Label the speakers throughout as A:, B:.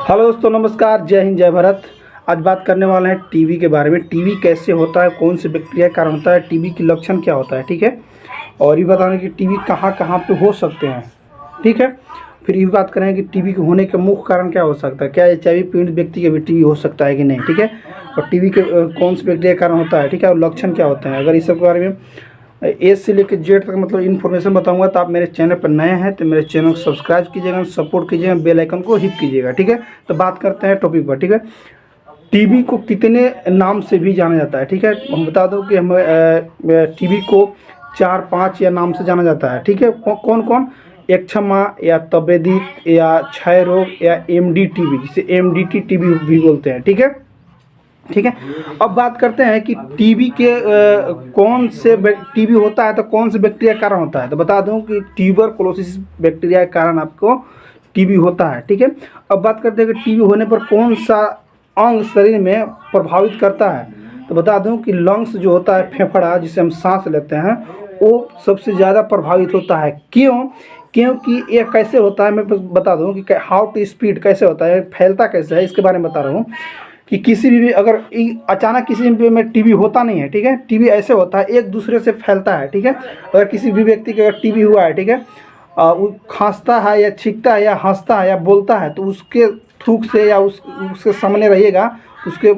A: Hello दोस्तों, नमस्कार, जय हिंद, जय भारत। आज बात करने वाले हैं टीबी के बारे में। टीबी कैसे होता है, कौन सी बैक्टीरिया के कारण होता है, टीबी की लक्षण क्या होता है, ठीक है। और ये बताने कि टीबी कहाँ कहाँ पे हो सकते हैं, ठीक है। फिर ये बात करें कि टीबी के होने के मुख्य कारण क्या हो सकता है, क्या HIV पीड़ित व्यक्ति के भी टीबी हो सकता है कि नहीं, ठीक है। और टीबी के कौन सी बैक्टीरिया के कारण होता है, ठीक है, और लक्षण क्या होते हैं। अगर इस सब के बारे में ए से लेकर जेड तक मतलब इन्फॉर्मेशन बताऊंगा, तो आप मेरे चैनल पर नए हैं तो मेरे चैनल को सब्सक्राइब कीजिएगा, सपोर्ट कीजिएगा, बेल आइकन को हिट कीजिएगा, ठीक है। तो बात करते हैं टॉपिक पर, ठीक है। टीबी को कितने नाम से भी जाना जाता है, ठीक है। हम बता दो कि हम टीबी को 4-5 या नाम से जाना जाता है, ठीक है। कौन कौन? एक्छमा या तपेदिक या क्षय रोग या MD टीबी, जिसे MDT टीबी भी बोलते हैं, ठीक है, ठीक है। अब बात करते हैं कि टीबी के कौन से टीबी होता है तो कौन से बैक्टीरिया के कारण होता है। तो बता दूं कि ट्यूबरकुलोसिस बैक्टीरिया के कारण आपको टीबी होता है, ठीक है। अब बात करते हैं कि टीबी होने पर कौन सा अंग शरीर में प्रभावित करता है। तो बता दूं कि लंग्स जो होता है, फेफड़ा जिसे हम सांस लेते हैं, वो सबसे ज़्यादा प्रभावित होता है। क्यों? क्योंकि ये कैसे होता है, मैं बता दूं कि हाउ टू स्पीड कैसे होता है, फैलता कैसे है, इसके बारे में बता रहा हूँ। कि किसी भी अगर अचानक किसी में टीबी होता नहीं है, ठीक है। टीबी ऐसे होता है, एक दूसरे से फैलता है, ठीक है। अगर किसी भी व्यक्ति के अगर टीबी हुआ है, ठीक है, वो खांसता है या छींकता है या हंसता है या बोलता है, तो उसके थूक से या उसके सामने रहिएगा, उसके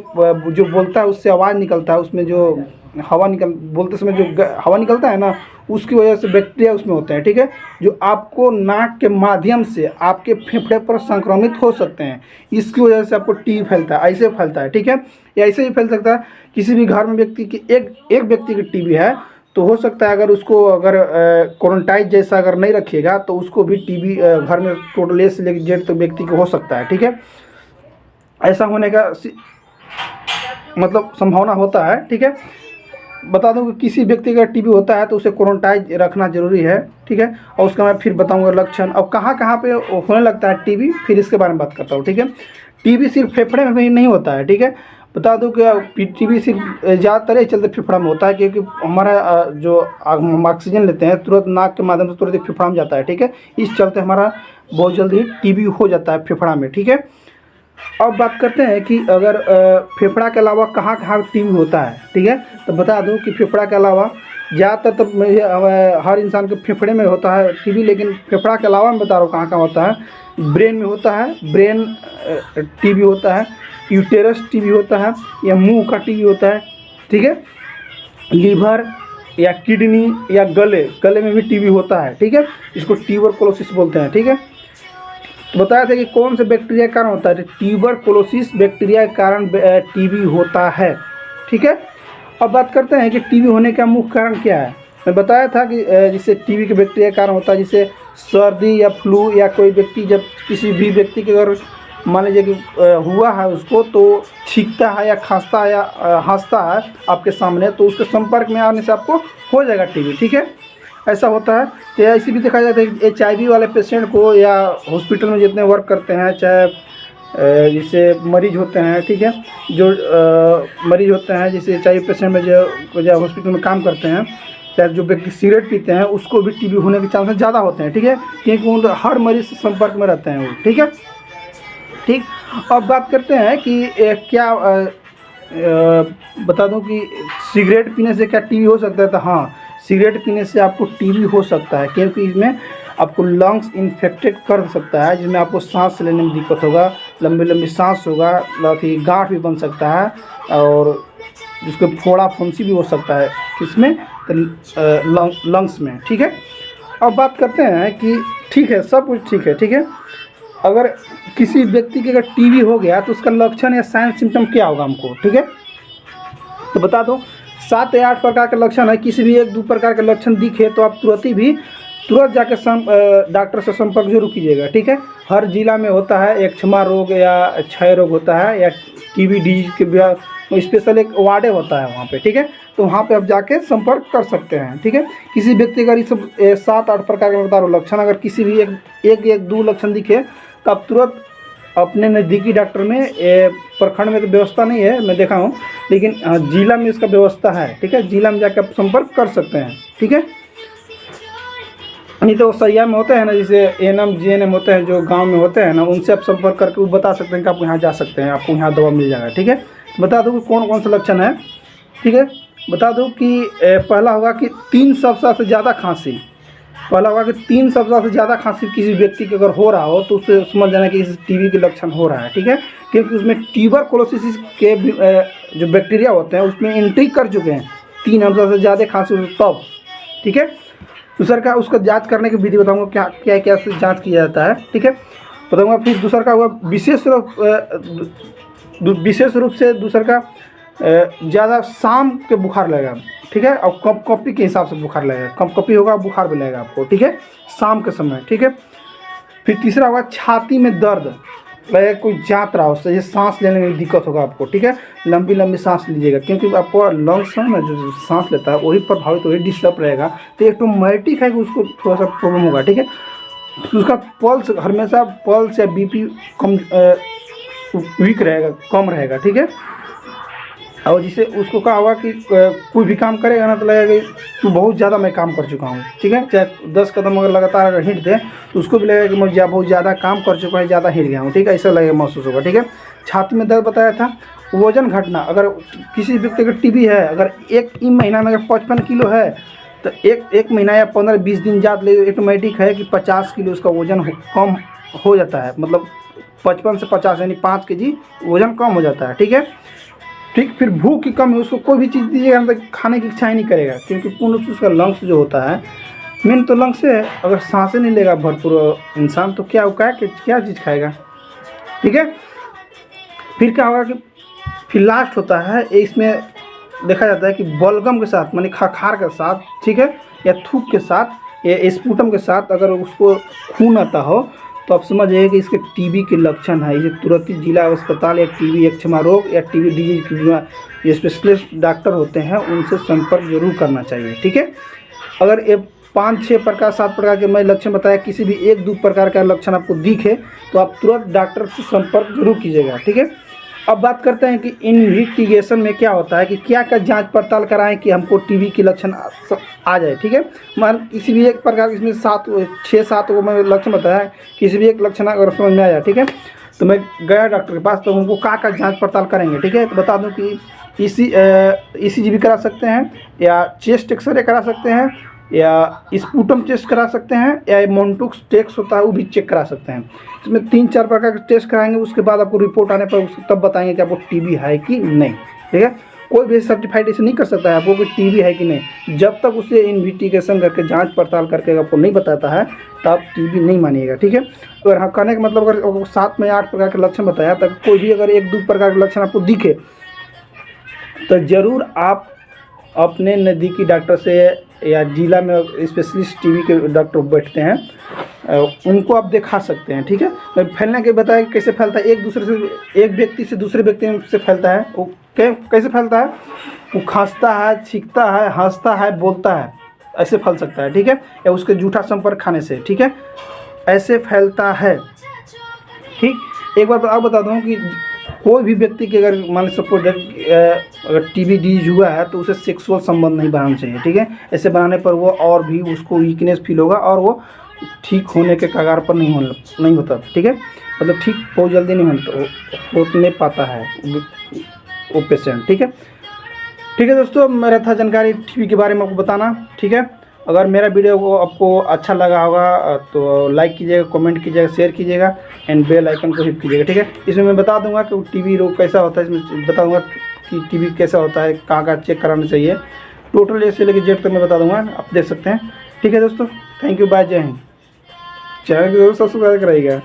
A: जो बोलता है उससे आवाज़ निकलता है, उसमें जो हवा बोलते समय जो हवा निकलता है ना, उसकी वजह से बैक्टीरिया उसमें होते हैं, ठीक है। जो आपको नाक के माध्यम से आपके फेफड़े पर संक्रमित हो सकते हैं, इसकी वजह से आपको टीबी फैलता है, ऐसे फैलता है, ठीक है। या ऐसे ही फैल सकता है किसी भी घर में व्यक्ति की एक व्यक्ति की टीबी है, तो हो सकता है अगर उसको अगर क्वारंटाइन जैसा अगर नहीं रखिएगा तो उसको भी टीबी घर में टोटल A से लेकर Z तक व्यक्ति को हो सकता है, ठीक है। ऐसा होने का मतलब संभावना होता है, ठीक है। बता दूं कि किसी व्यक्ति का टीबी होता है तो उसे क्वारंटाइन रखना जरूरी है, ठीक है। और उसका मैं फिर बताऊंगा लक्षण। अब कहाँ कहाँ पे होने लगता है टीबी, फिर इसके बारे में बात करता हूँ, ठीक है। टीबी सिर्फ फेफड़े में भी नहीं होता है, ठीक है। बता दूं कि टीबी सिर्फ ज़्यादातर ये चलते फेफड़ा में होता है, क्योंकि हमारा जो हम ऑक्सीजन लेते हैं तुरंत नाक के माध्यम से तुरंत फेफड़ा में जाता है, ठीक है। इस चलते हमारा बहुत जल्दी टीबी हो जाता है फेफड़ा में, ठीक है। अब बात करते हैं कि अगर फेफड़ा के अलावा कहाँ कहाँ टीबी होता है, ठीक है। तो बता दूं कि फेफड़ा के अलावा ज़्यादातर तो हर इंसान के फेफड़े में होता है टीबी, लेकिन फेफड़ा के अलावा मैं बता रहा हूँ कहाँ कहाँ होता है। ब्रेन में होता है, ब्रेन टीबी होता है, यूटेरस टीबी होता है, या मुंह का टीबी होता है, ठीक है। लीवर या किडनी या गले में भी टीबी होता है, ठीक है। इसको ट्यूबरकुलोसिस बोलते हैं, ठीक है। तो बताया था कि कौन से बैक्टीरिया के कारण होता है, ट्यूबरकुलोसिस बैक्टीरिया के कारण टीबी होता है, ठीक है। अब बात करते हैं कि टीबी होने का मुख्य कारण क्या है। मैं बताया था कि जिससे टीबी के बैक्टीरिया के कारण होता है, जिसे सर्दी या फ्लू, या कोई व्यक्ति जब किसी भी व्यक्ति के अगर मान लीजिए कि हुआ है उसको, तो छींकता है या खांसता है या हंसता है आपके सामने, तो उसके संपर्क में आने से आपको हो जाएगा टीबी, ठीक है। ऐसा होता है। तो ऐसे भी देखा जाता है कि HIV वाले पेशेंट को, या हॉस्पिटल में जितने वर्क करते हैं, चाहे जिसे मरीज होते हैं, ठीक है, जो मरीज होते हैं जैसे HIV पेशेंट में जो हॉस्पिटल में काम करते हैं, चाहे जो व्यक्ति सिगरेट पीते हैं, उसको भी टीबी होने के चांसेस ज़्यादा होते हैं, ठीक है, क्योंकि उन हर मरीज से संपर्क में रहते हैं वो, ठीक है, ठीक। अब बात करते हैं कि क्या बता दूं कि सिगरेट पीने से क्या टीबी हो सकता है। तो हाँ, सिगरेट पीने से आपको टीबी हो सकता है, क्योंकि इसमें आपको लंग्स इन्फेक्टेड कर सकता है, जिसमें आपको सांस लेने में दिक्कत होगा, लंबी लंबी सांस होगा, बाकी गांठ भी बन सकता है, और जिसको फोड़ा फुंसी भी हो सकता है किसमें, तो लंग्स में, ठीक है। अब बात करते हैं कि ठीक है, सब कुछ ठीक है, ठीक है। अगर किसी व्यक्ति के अगर टीबी हो गया तो उसका लक्षण या साइन सिम्टम क्या होगा हमको, ठीक है। तो बता दो 7 या 8 प्रकार के लक्षण है। किसी भी 1-2 प्रकार के लक्षण दिखे तो आप तुरंत जाकर डॉक्टर से संपर्क जरूर कीजिएगा, ठीक है। हर जिला में होता है, एक्छमा रोग या क्षय रोग होता है, या टीबी डिजीज के स्पेशल एक वार्ड होता है वहाँ पे, ठीक है। तो वहाँ पे आप जाके संपर्क कर सकते हैं, ठीक है। किसी व्यक्ति का ये सब 7-8 प्रकार के बता रहा हूँ लक्षण, अगर किसी भी एक 2 लक्षण दिखे तो आप तुरंत अपने नज़दीकी डॉक्टर में, प्रखंड में तो व्यवस्था नहीं है, मैं देखा हूँ, लेकिन जिला में इसका व्यवस्था है, ठीक है। जिला में जाकर आप संपर्क कर सकते हैं, ठीक है। नहीं तो सैया में होते हैं ना, जैसे एएनएम जीएनएम होते हैं जो गांव में होते हैं ना, उनसे आप संपर्क करके वो बता सकते हैं कि आप यहाँ जा सकते हैं, आपको यहाँ दवा मिल जाएगा। ठीक है, बता दो कि कौन कौन से लक्षण है। ठीक है, बता दो कि पहला होगा कि 3 सप्ताह से ज़्यादा खांसी। पहला होगा कि 3 सप्ताह से ज़्यादा खांसी किसी व्यक्ति के अगर हो रहा हो तो उससे समझ जाना कि इस टीबी के लक्षण हो रहा है। ठीक है, क्योंकि उसमें ट्यूबरकुलोसिस के जो बैक्टीरिया होते हैं उसमें एंट्री कर चुके हैं। 3 सप्ताह से ज़्यादा खांसी तब। ठीक है, दूसरा का उसका जांच करने की विधि बताऊंगा, क्या क्या क्या से जांच किया जाता है। ठीक है, बताऊंगा। फिर दूसरा का हुआ विशेष रूप से दूसरा का ज़्यादा शाम के बुखार लगेगा। ठीक है, और कप कॉपी के हिसाब से बुखार लगेगा, कप कॉपी होगा बुखार भी लगेगा आपको। ठीक है, शाम के समय। ठीक है, फिर तीसरा होगा छाती में दर्द लगेगा, कोई जात रहा उससे, सांस लेने में दिक्कत होगा आपको। ठीक है, लंबी लंबी सांस लीजिएगा, क्योंकि आपको लंग्स है ना जो सांस लेता है वही प्रभावित, वही डिस्टर्ब रहेगा। तो ऑटोमेटिक है कि उसको थोड़ा सा प्रॉब्लम होगा। ठीक है, उसका पल्स हमेशा पल्स या बीपी कम वीक रहेगा, कम रहेगा। ठीक है, और जिसे उसको कहा हुआ कि कोई भी काम करेगा ना तो लगेगा कि तू बहुत ज़्यादा मैं काम कर चुका हूँ। ठीक है, चाहे 10 कदम अगर लगातार अगर हिट दे तो उसको भी लगेगा कि मैं बहुत ज़्यादा काम कर चुका है, ज़्यादा हिट गया हूँ। ठीक है, ऐसा लगेगा, महसूस होगा। ठीक है, छाती में दर्द बताया था। वजन घटना, अगर किसी व्यक्ति का टीबी है, अगर एक महीना में अगर 55 किलो है तो एक महीना या 15-20 दिन जात ले ऑटोमेटिक है कि 50 किलो उसका वजन कम हो जाता है। मतलब 55 से 50 यानी 5 kg वजन कम हो जाता है। ठीक है, ठीक। फिर भूख की कमी, उसको कोई भी चीज़ दीजिएगा ना तो खाने की इच्छा ही नहीं करेगा, क्योंकि पूर्ण रूप से उसका लंग्स जो होता है, मेन तो लंग्स से है। अगर सांसें नहीं लेगा भरपूर इंसान तो क्या क्या चीज़ खाएगा। ठीक है, फिर क्या होगा कि फिर लास्ट होता है, इसमें देखा जाता है कि बलगम के साथ माने खखार के साथ, ठीक है, या थूक के साथ या स्पूटम के साथ अगर उसको खून आता हो तो आप समझ जाइए कि इसके टीबी के लक्षण है। इसे तुरंत ही जिला अस्पताल या टीबी एक्जिमा रोग या टीबी डिजीज की जो स्पेशलिस्ट डॉक्टर होते हैं उनसे संपर्क जरूर करना चाहिए। ठीक है, अगर ये 5-6 प्रकार 7 प्रकार के मैं लक्षण बताया, किसी भी 1-2 प्रकार का लक्षण आपको दिखे तो आप तुरंत डॉक्टर से संपर्क जरूर कीजिएगा। ठीक है, अब बात करते हैं कि इन्वेस्टिगेशन में क्या होता है, कि क्या क्या जांच पड़ताल कराएं कि हमको टीबी के लक्षण आ जाए। ठीक है, मान किसी भी एक प्रकार, इसमें 6-7 को मैं लक्षण बताया, किसी भी एक लक्षण अगर समझ में आया, ठीक है, तो मैं गया डॉक्टर के पास, तो उनको क्या जांच पड़ताल करेंगे। ठीक है, तो बता दूं कि ECG भी करा सकते हैं, या चेस्ट एक्सरे करा सकते हैं, या स्पूटम टेस्ट करा सकते हैं, या मोन्टुक्स टेस्ट होता है वो भी चेक करा सकते हैं। इसमें 3-4 प्रकार के टेस्ट कराएंगे, उसके बाद आपको रिपोर्ट आने पर उसको तब बताएंगे कि आपको टीबी है कि नहीं। ठीक है, कोई भी सर्टिफाइड ऐसे नहीं कर सकता है आपको कि टीबी है कि नहीं, जब तक उसे इन्वेस्टिगेशन करके जांच पड़ताल करके आपको नहीं बताता है तब टीबी नहीं मानिएगा। ठीक है, अगर हाँ कहने का मतलब अगर 7 में 8 प्रकार के लक्षण बताया, तब कोई भी अगर 1-2 प्रकार के लक्षण आपको दिखे तो ज़रूर आप अपने नज़दीकी डॉक्टर से या जिला में स्पेशलिस्ट टीबी के डॉक्टर बैठते हैं, उनको आप दिखा सकते हैं। ठीक है, मैं फैलने के बताया कैसे फैलता है, एक व्यक्ति से दूसरे व्यक्ति से फैलता है। वो कैसे फैलता है, वो खांसता है, छींकता है, हंसता है, बोलता है, ऐसे फैल सकता है। ठीक है, या उसके जूठा संपर्क खाने से, ठीक है, ऐसे फैलता है। ठीक, एक बार आप बता दूँ कि कोई भी व्यक्ति के अगर मान सपोज अगर टीबी डिजीज हुआ है तो उसे सेक्सुअल संबंध नहीं बनाना चाहिए। ठीक है, ऐसे बनाने पर वो और भी उसको वीकनेस फील होगा और वो ठीक होने के कगार पर नहीं होता। ठीक है, मतलब ठीक बहुत जल्दी नहीं हो नहीं पाता है वो पेशेंट। ठीक है, ठीक है दोस्तों, मेरा था जानकारी टीबी के बारे में आपको बताना। ठीक है, अगर मेरा वीडियो को आपको अच्छा लगा होगा तो लाइक कीजिएगा, कमेंट कीजिएगा, शेयर कीजिएगा एंड बेल आइकन को हिट कीजिएगा। ठीक है, इसमें मैं बता दूंगा कि टीबी रोग कैसा होता है, इसमें बता दूंगा कि टीबी कैसा होता है, कहाँ चेक कराना चाहिए, टोटल ए से लेकर जेड तक मैं बता दूंगा, आप देख सकते हैं। ठीक है दोस्तों, थैंक यू, बाय, जय हिंद। चैनल को जरूर सब्सक्राइब कराइएगा।